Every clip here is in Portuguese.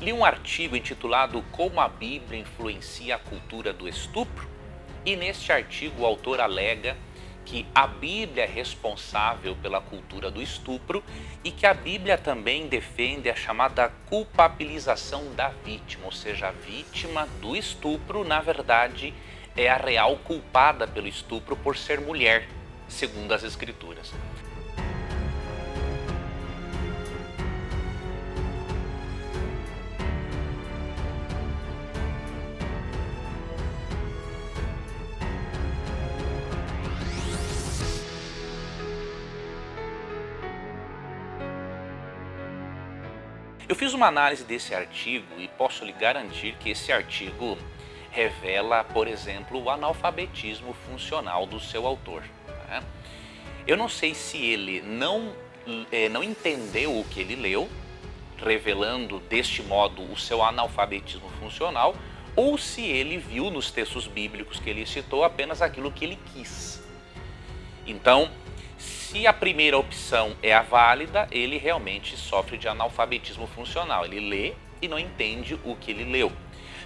Li um artigo intitulado Como a Bíblia influencia a cultura do estupro, e neste artigo o autor alega que a Bíblia é responsável pela cultura do estupro e que a Bíblia também defende a chamada culpabilização da vítima, ou seja, a vítima do estupro, na verdade, é a real culpada pelo estupro por ser mulher, segundo as Escrituras. Eu fiz uma análise desse artigo e posso lhe garantir que esse artigo revela, por exemplo, o analfabetismo funcional do seu autor. Né? Eu não sei se ele não entendeu o que ele leu, revelando deste modo o seu analfabetismo funcional, ou se ele viu nos textos bíblicos que ele citou apenas aquilo que ele quis. Então, se a primeira opção é a válida, ele realmente sofre de analfabetismo funcional. Ele lê e não entende o que ele leu.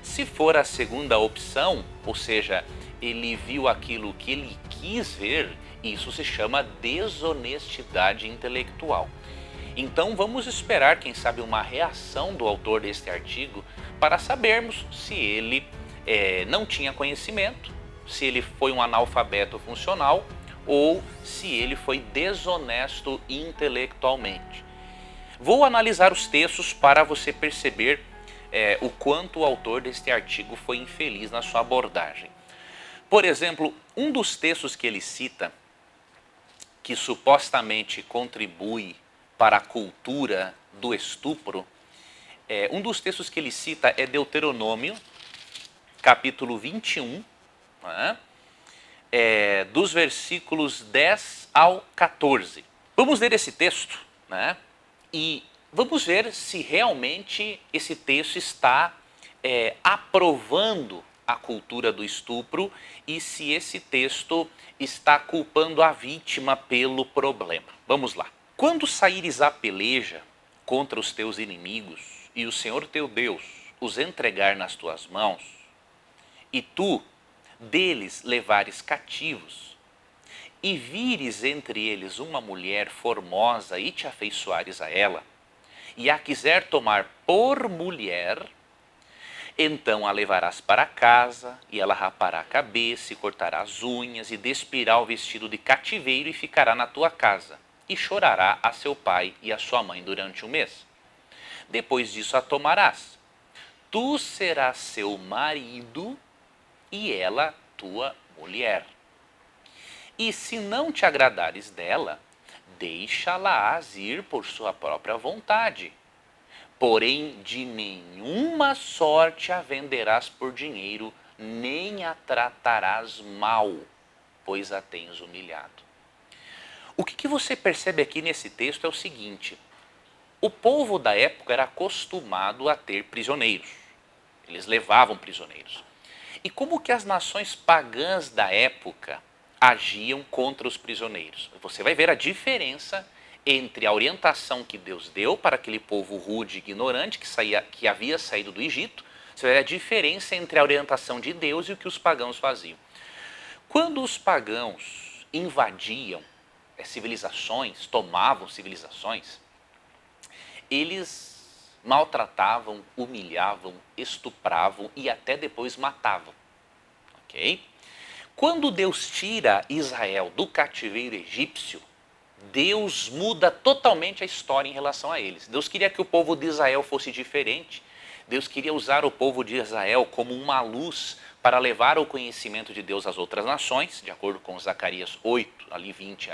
Se for a segunda opção, ou seja, ele viu aquilo que ele quis ver, isso se chama desonestidade intelectual. Então vamos esperar, quem sabe, uma reação do autor deste artigo para sabermos se ele não tinha conhecimento, se ele foi um analfabeto funcional ou se ele foi desonesto intelectualmente. Vou analisar os textos para você perceber o quanto o autor deste artigo foi infeliz na sua abordagem. Por exemplo, um dos textos que ele cita, que supostamente contribui para a cultura do estupro, um dos textos que ele cita é Deuteronômio, capítulo 21, né? Dos versículos 10 ao 14. Vamos ler esse texto, né? E vamos ver se realmente esse texto está aprovando a cultura do estupro e se esse texto está culpando a vítima pelo problema. Vamos lá. Quando saíres à peleja contra os teus inimigos e o Senhor teu Deus os entregar nas tuas mãos, e tu deles levares cativos, e vires entre eles uma mulher formosa e te afeiçoares a ela, e a quiser tomar por mulher, então a levarás para casa, e ela rapará a cabeça, e cortará as unhas, e despirá o vestido de cativeiro, e ficará na tua casa, e chorará a seu pai e a sua mãe durante um mês. Depois disso a tomarás. Tu serás seu marido, e ela tua mulher. E se não te agradares dela, deixa-la-ás ir por sua própria vontade. Porém, de nenhuma sorte a venderás por dinheiro, nem a tratarás mal, pois a tens humilhado. O que você percebe aqui nesse texto é o seguinte: o povo da época era acostumado a ter prisioneiros. Eles levavam prisioneiros. E como que as nações pagãs da época agiam contra os prisioneiros? Você vai ver a diferença entre a orientação que Deus deu para aquele povo rude e ignorante que havia saído do Egito. Você vai ver a diferença entre a orientação de Deus e o que os pagãos faziam. Quando os pagãos invadiam civilizações, tomavam civilizações, eles maltratavam, humilhavam, estupravam e até depois matavam. Ok? Quando Deus tira Israel do cativeiro egípcio, Deus muda totalmente a história em relação a eles. Deus queria que o povo de Israel fosse diferente. Deus queria usar o povo de Israel como uma luz para levar o conhecimento de Deus às outras nações, de acordo com Zacarias 8, ali 20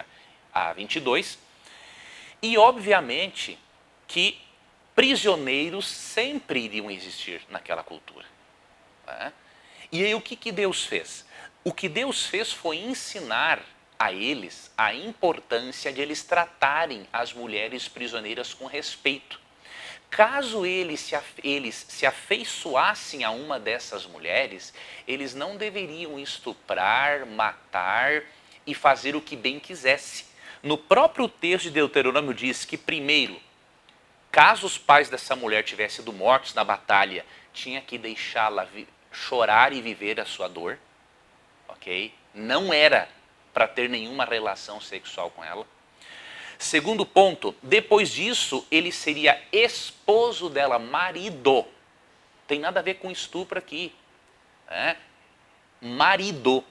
a 22. E obviamente que prisioneiros sempre iriam existir naquela cultura. Né? E aí o que Deus fez? O que Deus fez foi ensinar a eles a importância de eles tratarem as mulheres prisioneiras com respeito. Caso eles se afeiçoassem a uma dessas mulheres, eles não deveriam estuprar, matar e fazer o que bem quisesse. No próprio texto de Deuteronômio diz que primeiro Caso os pais dessa mulher tivessem sido mortos na batalha, tinha que deixá-la chorar e viver a sua dor, ok? Não era para ter nenhuma relação sexual com ela. Segundo ponto, depois disso, ele seria esposo dela, marido. Tem nada a ver com estupro aqui. Né? Marido.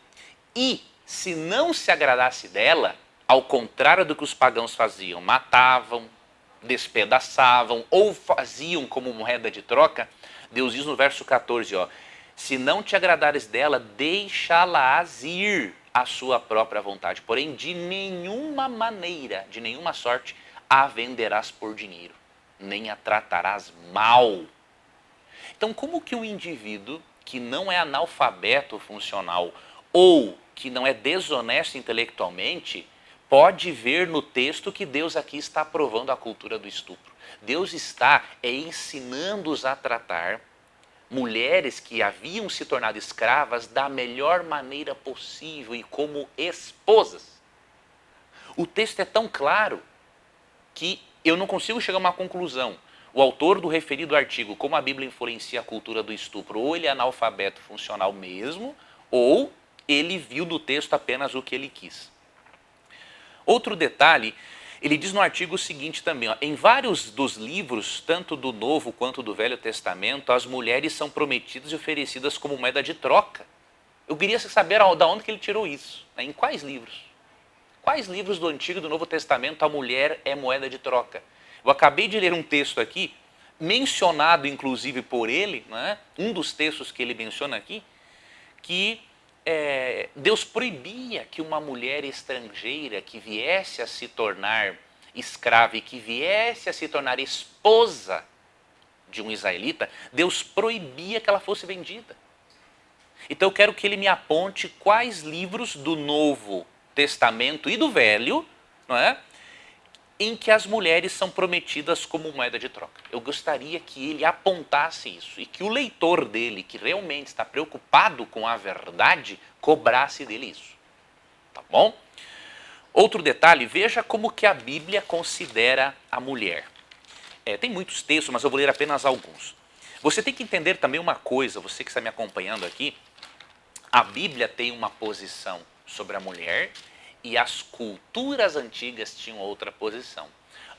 E se não se agradasse dela, ao contrário do que os pagãos faziam, matavam, despedaçavam ou faziam como moeda de troca, Deus diz no verso 14, ó, se não te agradares dela, deixá-la-ás ir à sua própria vontade. Porém, de nenhuma maneira, de nenhuma sorte, a venderás por dinheiro, nem a tratarás mal. Então, como que um indivíduo que não é analfabeto funcional ou que não é desonesto intelectualmente pode ver no texto que Deus aqui está aprovando a cultura do estupro? Deus está ensinando-os a tratar mulheres que haviam se tornado escravas da melhor maneira possível e como esposas. O texto é tão claro que eu não consigo chegar a uma conclusão. O autor do referido artigo, como a Bíblia influencia a cultura do estupro, ou ele é analfabeto funcional mesmo, ou ele viu no texto apenas o que ele quis. Outro detalhe, ele diz no artigo o seguinte também, ó, em vários dos livros, tanto do Novo quanto do Velho Testamento, as mulheres são prometidas e oferecidas como moeda de troca. Eu queria saber de onde que ele tirou isso, né? Em quais livros? Quais livros do Antigo e do Novo Testamento a mulher é moeda de troca? Eu acabei de ler um texto aqui, mencionado inclusive por ele, né? Um dos textos que ele menciona aqui, que Deus proibia que uma mulher estrangeira que viesse a se tornar escrava e que viesse a se tornar esposa de um israelita, Deus proibia que ela fosse vendida. Então eu quero que ele me aponte quais livros do Novo Testamento e do Velho, não é, em que as mulheres são prometidas como moeda de troca. Eu gostaria que ele apontasse isso e que o leitor dele, que realmente está preocupado com a verdade, cobrasse dele isso. Tá bom? Outro detalhe, veja como que a Bíblia considera a mulher. Tem muitos textos, mas eu vou ler apenas alguns. Você tem que entender também uma coisa, você que está me acompanhando aqui, a Bíblia tem uma posição sobre a mulher e as culturas antigas tinham outra posição.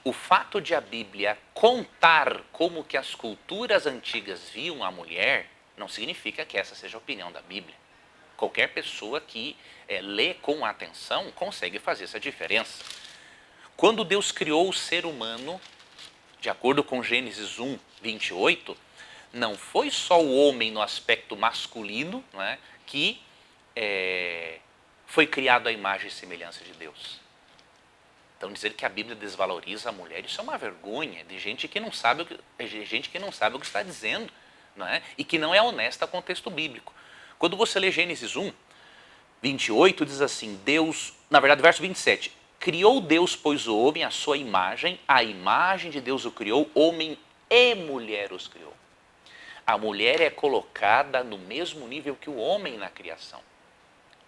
O fato de a Bíblia contar como que as culturas antigas viam a mulher não significa que essa seja a opinião da Bíblia. Qualquer pessoa que lê com atenção consegue fazer essa diferença. Quando Deus criou o ser humano, de acordo com Gênesis 1, 28, não foi só o homem no aspecto masculino, não é, que foi criado à imagem e semelhança de Deus. Então dizer que a Bíblia desvaloriza a mulher, isso é uma vergonha de gente que não sabe o que está dizendo, não é? E que não é honesta com o texto bíblico. Quando você lê Gênesis 1, 28, diz assim, Deus, na verdade, verso 27, criou Deus, pois, o homem à sua imagem, a imagem de Deus o criou, homem e mulher os criou. A mulher é colocada no mesmo nível que o homem na criação.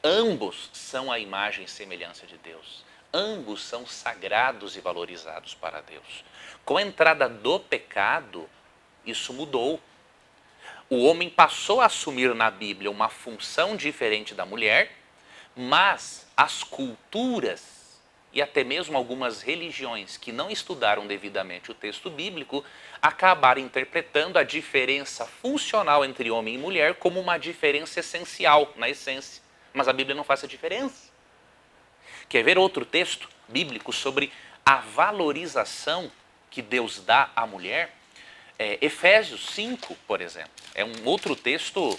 Ambos são a imagem e semelhança de Deus. Ambos são sagrados e valorizados para Deus. Com a entrada do pecado, isso mudou. O homem passou a assumir na Bíblia uma função diferente da mulher, mas as culturas e até mesmo algumas religiões que não estudaram devidamente o texto bíblico acabaram interpretando a diferença funcional entre homem e mulher como uma diferença essencial, na essência. Mas a Bíblia não faz essa diferença. Quer ver outro texto bíblico sobre a valorização que Deus dá à mulher? Efésios 5, por exemplo. É um outro texto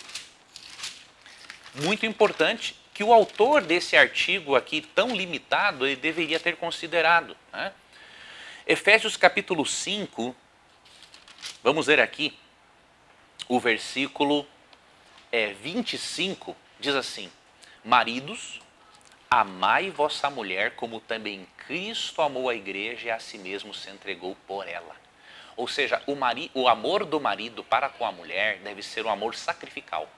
muito importante que o autor desse artigo aqui tão limitado ele deveria ter considerado. Né? Efésios capítulo 5, vamos ler aqui o versículo 25, diz assim, maridos, amai vossa mulher como também Cristo amou a igreja e a si mesmo se entregou por ela. Ou seja, o amor do marido para com a mulher deve ser um amor sacrificial.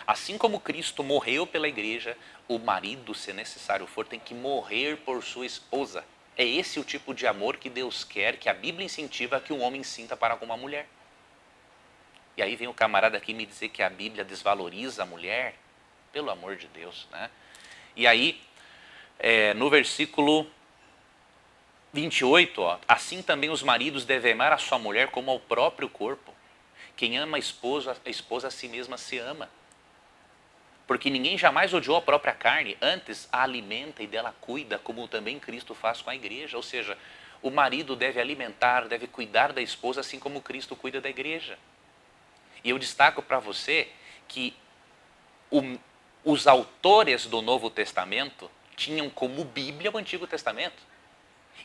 Assim como Cristo morreu pela igreja, o marido, se necessário for, tem que morrer por sua esposa. É esse o tipo de amor que Deus quer, que a Bíblia incentiva que um homem sinta para com uma mulher. E aí vem o camarada aqui me dizer que a Bíblia desvaloriza a mulher. Pelo amor de Deus, né? E aí, no versículo 28, ó, assim também os maridos devem amar a sua mulher como ao próprio corpo. Quem ama a esposa a si mesma se ama. Porque ninguém jamais odiou a própria carne, antes a alimenta e dela cuida, como também Cristo faz com a igreja. Ou seja, o marido deve alimentar, deve cuidar da esposa, assim como Cristo cuida da igreja. E eu destaco para você que os autores do Novo Testamento tinham como Bíblia o Antigo Testamento.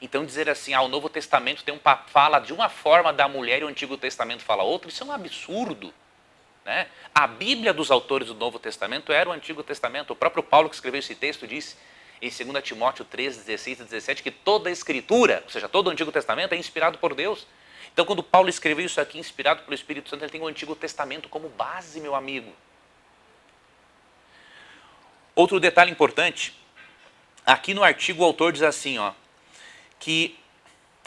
Então dizer assim, o Novo Testamento fala de uma forma da mulher e o Antigo Testamento fala outra, isso é um absurdo. Né? A Bíblia dos autores do Novo Testamento era o Antigo Testamento. O próprio Paulo, que escreveu esse texto, disse em 2 Timóteo 3, 16 e 17 que toda a Escritura, ou seja, todo o Antigo Testamento é inspirado por Deus. Então quando Paulo escreveu isso aqui, inspirado pelo Espírito Santo, ele tem o Antigo Testamento como base, meu amigo. Outro detalhe importante, aqui no artigo o autor diz assim, ó, que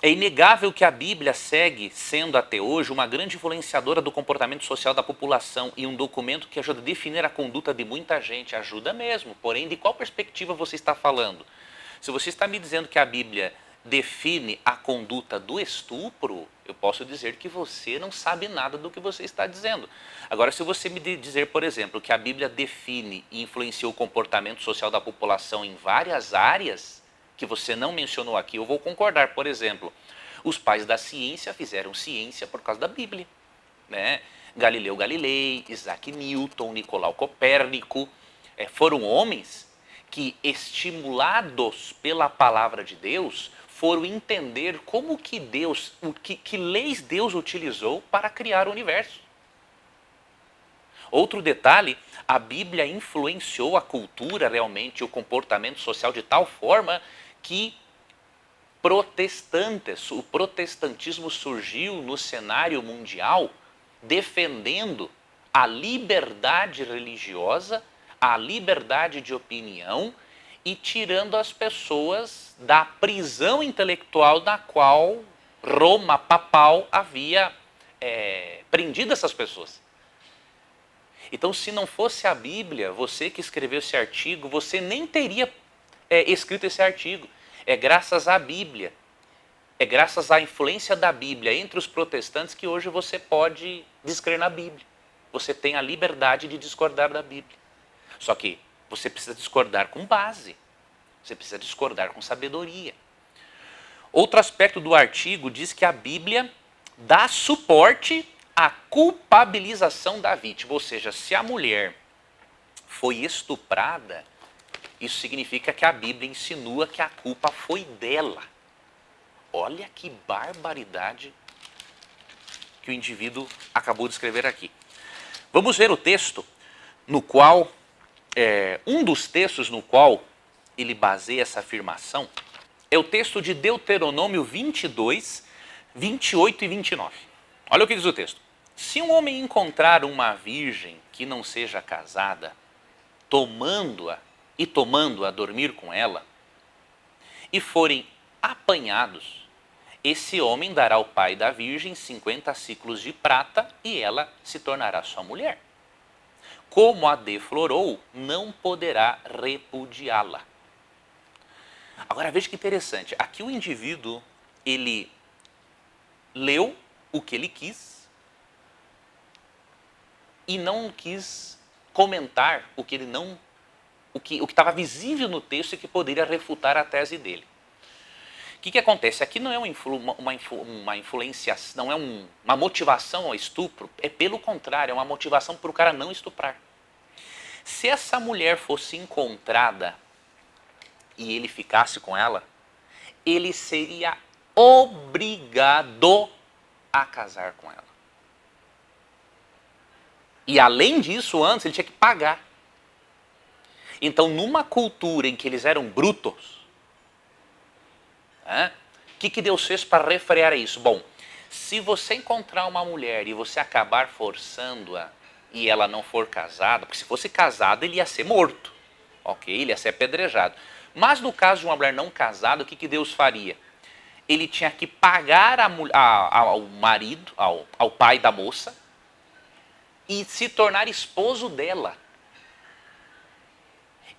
é inegável que a Bíblia segue sendo até hoje uma grande influenciadora do comportamento social da população e um documento que ajuda a definir a conduta de muita gente. Ajuda mesmo, porém de qual perspectiva você está falando? Se você está me dizendo que a Bíblia define a conduta do estupro, eu posso dizer que você não sabe nada do que você está dizendo. Agora, se você me dizer, por exemplo, que a Bíblia define e influencia o comportamento social da população em várias áreas que você não mencionou aqui, eu vou concordar. Por exemplo, os pais da ciência fizeram ciência por causa da Bíblia. Né? Galileu Galilei, Isaac Newton, Nicolau Copérnico, foram homens que, estimulados pela palavra de Deus, foram entender como que Deus, que leis Deus utilizou para criar o universo. Outro detalhe, a Bíblia influenciou a cultura realmente, o comportamento social de tal forma que o protestantismo surgiu no cenário mundial defendendo a liberdade religiosa, a liberdade de opinião e tirando as pessoas da prisão intelectual na qual Roma papal havia prendido essas pessoas. Então, se não fosse a Bíblia, você que escreveu esse artigo, você nem teria escrito esse artigo. É graças à Bíblia, é graças à influência da Bíblia entre os protestantes que hoje você pode descrer na Bíblia. Você tem a liberdade de discordar da Bíblia. Só que você precisa discordar com base, você precisa discordar com sabedoria. Outro aspecto do artigo diz que a Bíblia dá suporte à culpabilização da vítima. Ou seja, se a mulher foi estuprada, isso significa que a Bíblia insinua que a culpa foi dela. Olha que barbaridade que o indivíduo acabou de escrever aqui. Vamos ver o texto no qual, um dos textos no qual ele baseia essa afirmação, é o texto de Deuteronômio 22, 28 e 29. Olha o que diz o texto. Se um homem encontrar uma virgem que não seja casada, tomando-a dormir com ela, e forem apanhados, esse homem dará ao pai da virgem 50 ciclos de prata e ela se tornará sua mulher. Como a deflorou, não poderá repudiá-la. Agora veja que interessante, aqui o indivíduo, ele leu o que ele quis e não quis comentar o que estava visível no texto e que poderia refutar a tese dele. O que acontece? Aqui não é uma influência, não é uma motivação ao estupro, é pelo contrário, é uma motivação para o cara não estuprar. Se essa mulher fosse encontrada e ele ficasse com ela, ele seria obrigado a casar com ela. E além disso, antes ele tinha que pagar. Então, numa cultura em que eles eram brutos, o que Deus fez para refrear isso? Bom, se você encontrar uma mulher e você acabar forçando-a e ela não for casada, porque se fosse casada ele ia ser morto, ok? Ele ia ser apedrejado. Mas no caso de uma mulher não casada, o que Deus faria? Ele tinha que pagar ao marido, ao pai da moça, e se tornar esposo dela.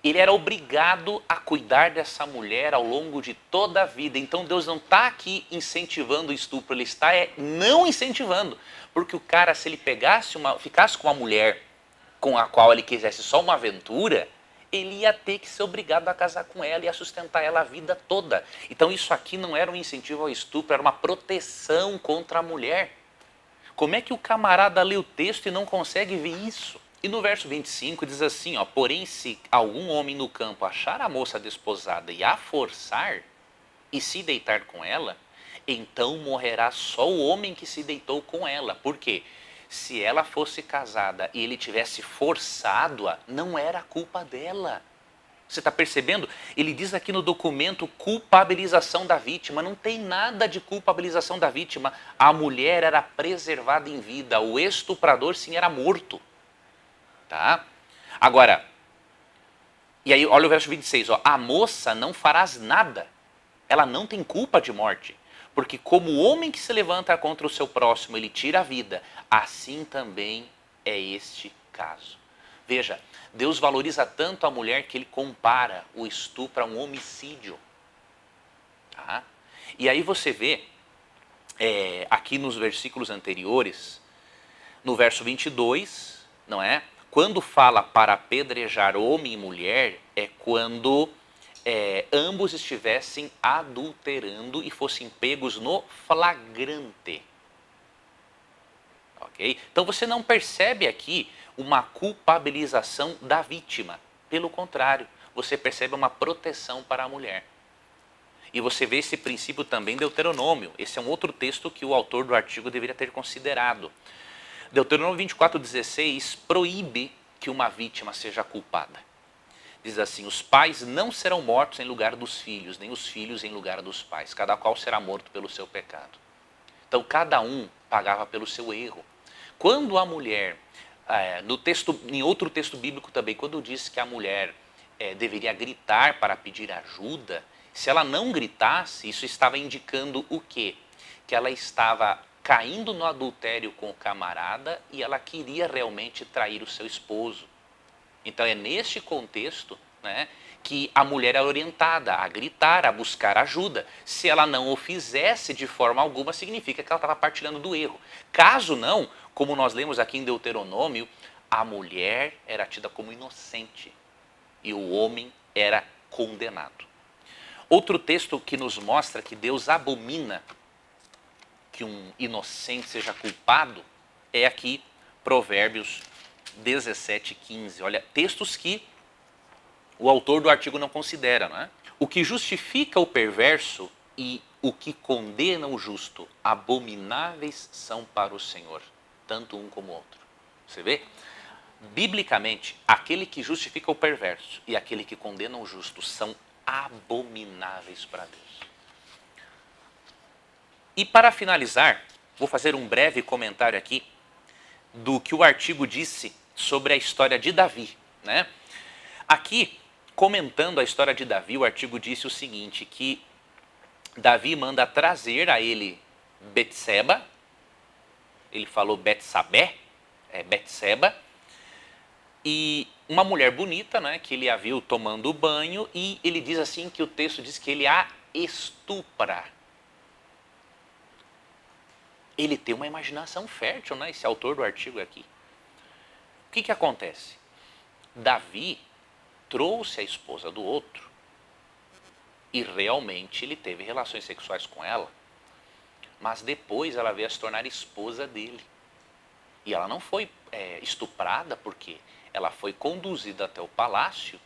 Ele era obrigado a cuidar dessa mulher ao longo de toda a vida. Então Deus não está aqui incentivando o estupro, ele está não incentivando. Porque o cara, se ele ficasse com uma mulher com a qual ele quisesse só uma aventura, ele ia ter que ser obrigado a casar com ela e a sustentar ela a vida toda. Então isso aqui não era um incentivo ao estupro, era uma proteção contra a mulher. Como é que o camarada lê o texto e não consegue ver isso? E no verso 25 diz assim, ó, porém se algum homem no campo achar a moça desposada e a forçar e se deitar com ela, então morrerá só o homem que se deitou com ela. Por quê? Se ela fosse casada e ele tivesse forçado-a, não era culpa dela. Você está percebendo? Ele diz aqui no documento culpabilização da vítima. Não tem nada de culpabilização da vítima. A mulher era preservada em vida. O estuprador sim era morto. Tá? Agora, e aí olha o verso 26. Ó, a moça não farás nada. Ela não tem culpa de morte. Porque como o homem que se levanta contra o seu próximo, ele tira a vida, assim também é este caso. Veja, Deus valoriza tanto a mulher que ele compara o estupro a um homicídio. Tá? E aí você vê, aqui nos versículos anteriores, no verso 22, não é? Quando fala para apedrejar homem e mulher, é quando ambos estivessem adulterando e fossem pegos no flagrante. Okay? Então você não percebe aqui uma culpabilização da vítima. Pelo contrário, você percebe uma proteção para a mulher. E você vê esse princípio também em Deuteronômio. Esse é um outro texto que o autor do artigo deveria ter considerado. Deuteronômio 24:16 proíbe que uma vítima seja culpada. Diz assim, os pais não serão mortos em lugar dos filhos, nem os filhos em lugar dos pais. Cada qual será morto pelo seu pecado. Então cada um pagava pelo seu erro. Quando a mulher, no texto, em outro texto bíblico também, quando diz que a mulher deveria gritar para pedir ajuda, se ela não gritasse, isso estava indicando o quê? Que ela estava caindo no adultério com o camarada e ela queria realmente trair o seu esposo. Então é neste contexto, né, que a mulher é orientada a gritar, a buscar ajuda. Se ela não o fizesse de forma alguma, significa que ela estava partilhando do erro. Caso não, como nós lemos aqui em Deuteronômio, a mulher era tida como inocente e o homem era condenado. Outro texto que nos mostra que Deus abomina que um inocente seja culpado é aqui Provérbios 17:15. Olha, textos que o autor do artigo não considera, não é? O que justifica o perverso e o que condena o justo, abomináveis são para o Senhor, tanto um como o outro. Você vê? Biblicamente, aquele que justifica o perverso e aquele que condena o justo são abomináveis para Deus. E para finalizar, vou fazer um breve comentário aqui do que o artigo disse sobre a história de Davi, né? Aqui, comentando a história de Davi, o artigo disse o seguinte, que Davi manda trazer a ele Betseba, ele falou Betsabé, Betseba, e uma mulher bonita, né, que ele a viu tomando banho, e ele diz assim que o texto diz que ele a estupra. Ele tem uma imaginação fértil, né, esse autor do artigo aqui. O que acontece? Davi trouxe a esposa do outro e realmente ele teve relações sexuais com ela, mas depois ela veio a se tornar esposa dele. E ela não foi estuprada porque ela foi conduzida até o palácio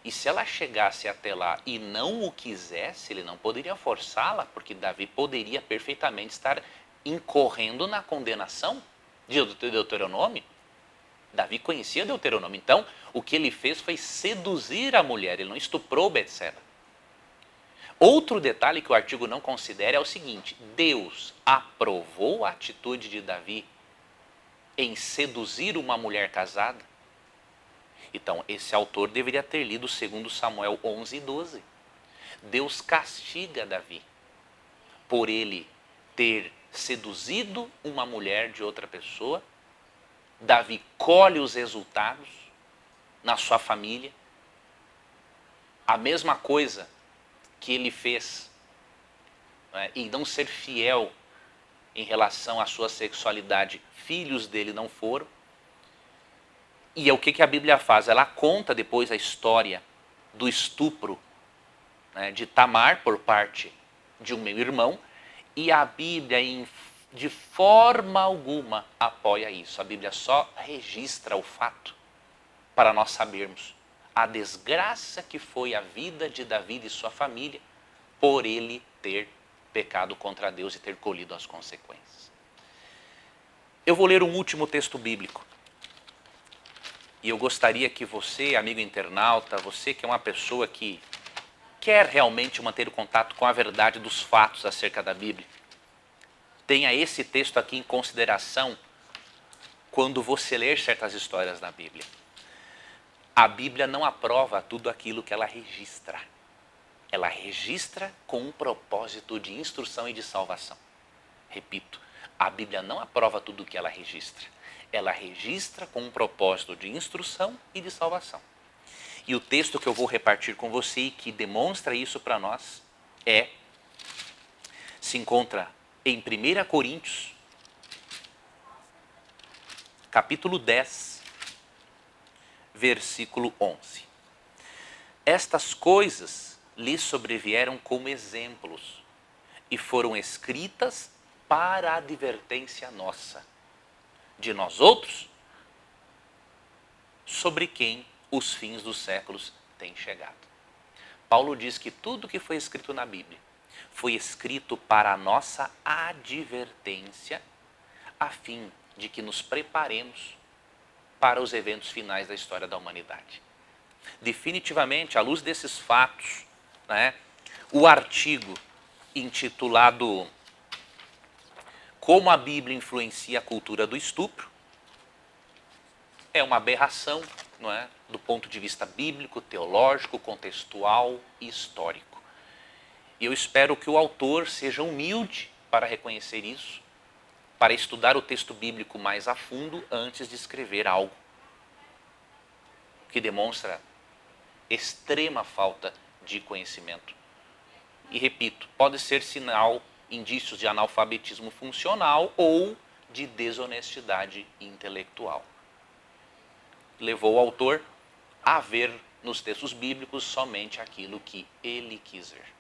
e se ela chegasse até lá e não o quisesse, ele não poderia forçá-la, porque Davi poderia perfeitamente estar incorrendo na condenação de Deuteronômio. Davi conhecia Deuteronômio, então o que ele fez foi seduzir a mulher, ele não estuprou Betseba. Outro detalhe que o artigo não considera é o seguinte, Deus aprovou a atitude de Davi em seduzir uma mulher casada? Então esse autor deveria ter lido 2 Samuel 11:12. Deus castiga Davi por ele ter seduzido uma mulher de outra pessoa. Davi colhe os resultados na sua família. A mesma coisa que ele fez, né, em não ser fiel em relação à sua sexualidade, filhos dele não foram. E é o que a Bíblia faz? Ela conta depois a história do estupro, né, de Tamar por parte de um meio-irmão, e a Bíblia de forma alguma apoia isso. A Bíblia só registra o fato para nós sabermos a desgraça que foi a vida de Davi e sua família por ele ter pecado contra Deus e ter colhido as consequências. Eu vou ler um último texto bíblico. E eu gostaria que você, amigo internauta, você que é uma pessoa que quer realmente manter o contato com a verdade dos fatos acerca da Bíblia, tenha esse texto aqui em consideração quando você ler certas histórias da Bíblia. A Bíblia não aprova tudo aquilo que ela registra. Ela registra com um propósito de instrução e de salvação. Repito, a Bíblia não aprova tudo o que ela registra. Ela registra com um propósito de instrução e de salvação. E o texto que eu vou repartir com você e que demonstra isso para nós se encontra em 1 Coríntios, capítulo 10, versículo 11. Estas coisas lhes sobrevieram como exemplos e foram escritas para a advertência nossa, de nós outros, sobre quem os fins dos séculos têm chegado. Paulo diz que tudo que foi escrito na Bíblia foi escrito para a nossa advertência, a fim de que nos preparemos para os eventos finais da história da humanidade. Definitivamente, à luz desses fatos, né, o artigo intitulado Como a Bíblia influencia a cultura do estupro é uma aberração, não é, do ponto de vista bíblico, teológico, contextual e histórico. E eu espero que o autor seja humilde para reconhecer isso, para estudar o texto bíblico mais a fundo antes de escrever algo que demonstra extrema falta de conhecimento. E repito, pode ser sinal, indícios de analfabetismo funcional ou de desonestidade intelectual. Levou o autor a ver nos textos bíblicos somente aquilo que ele quis ver.